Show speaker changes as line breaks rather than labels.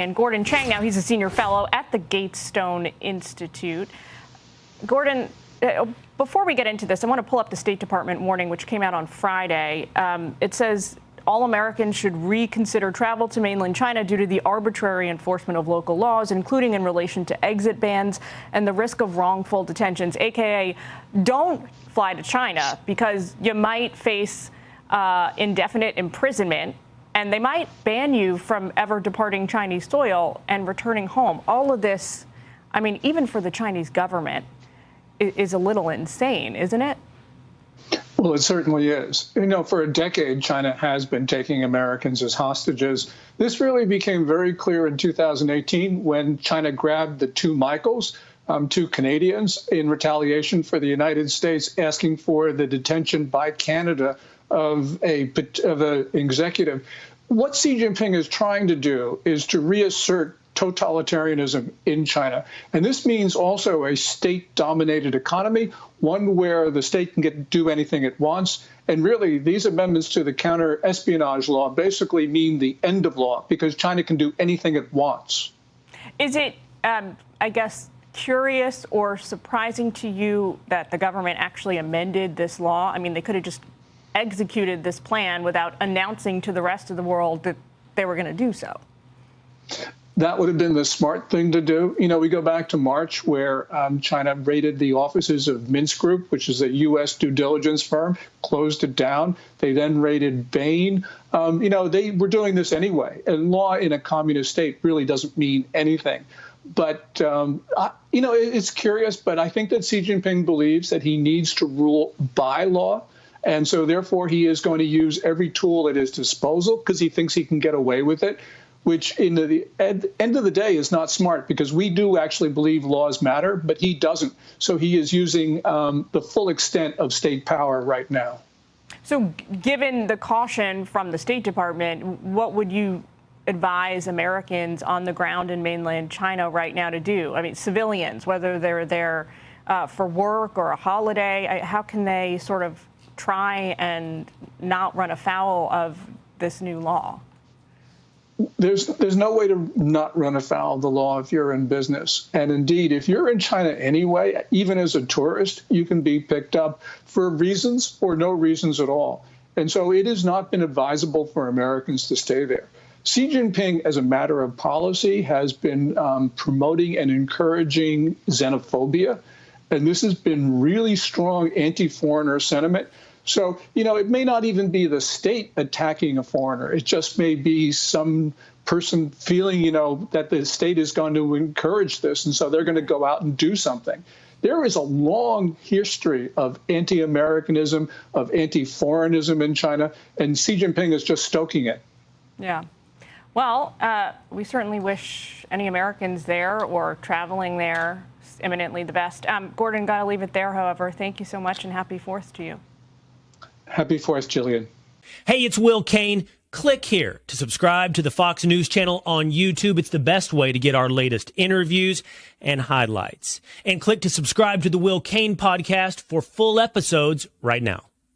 And Gordon Chang, now he's a senior fellow at the Gatestone Institute. Gordon, before we get into this, I want to pull up the State Department warning, which came out on Friday. It says all Americans should reconsider travel to mainland China due to the arbitrary enforcement of local laws, including in relation to exit bans and the risk of wrongful detentions, a.k.a. don't fly to China because you might face indefinite imprisonment, and they might ban you from ever departing Chinese soil and returning home. All of this, I mean, even for the Chinese government, is a little insane, isn't it?
Well, it certainly is. You know, for a decade, China has been taking Americans as hostages. This really became very clear in 2018 when China grabbed the two Michaels, two Canadians, in retaliation for the United States asking for the detention by Canada of an executive. What Xi Jinping is trying to do is to reassert totalitarianism in China. And this means also a state-dominated economy, one where the state can do anything it wants. And really, these amendments to the counter-espionage law basically mean the end of law, because China can do anything it wants.
Is it, I guess, curious or surprising to you that the government actually amended this law? I mean, they could have just executed this plan without announcing to the rest of the world that they were going to do so.
That would have been the smart thing to do. You know, we go back to March where China raided the offices of Mintz Group, which is a U.S. due diligence firm, closed it down. They then raided Bain. You know, they were doing this anyway. And law in a communist state really doesn't mean anything. But, you know, it's curious, but I think that Xi Jinping believes that he needs to rule by law. And so, therefore, he is going to use every tool at his disposal because he thinks he can get away with it, which in the end of the day is not smart, because we do actually believe laws matter, but he doesn't. So he is using the full extent of state power right now.
So given the caution from the State Department, what would you advise Americans on the ground in mainland China right now to do? I mean, civilians, whether they're there for work or a holiday, how can they sort of try and not run afoul of this new law?
There's no way to not run afoul of the law if you're in business. And indeed, if you're in China anyway, even as a tourist, you can be picked up for reasons or no reasons at all. And so it has not been advisable for Americans to stay there. Xi Jinping, as a matter of policy, has been promoting and encouraging xenophobia. And this has been really strong anti-foreigner sentiment. So, you know, it may not even be the state attacking a foreigner. It just may be some person feeling, you know, that the state is going to encourage this. And so they're going to go out and do something. There is a long history of anti-Americanism, of anti-foreignism in China, and Xi Jinping is just stoking it.
Yeah. Well, we certainly wish any Americans there or traveling there imminently the best. Gordon, got to leave it there, however. Thank you so much, and happy 4th to you.
Happy 4th, Jillian.
Hey, it's Will Kane. Click here to subscribe to the Fox News channel on YouTube. It's the best way to get our latest interviews and highlights. And click to subscribe to the Will Kane podcast for full episodes right now.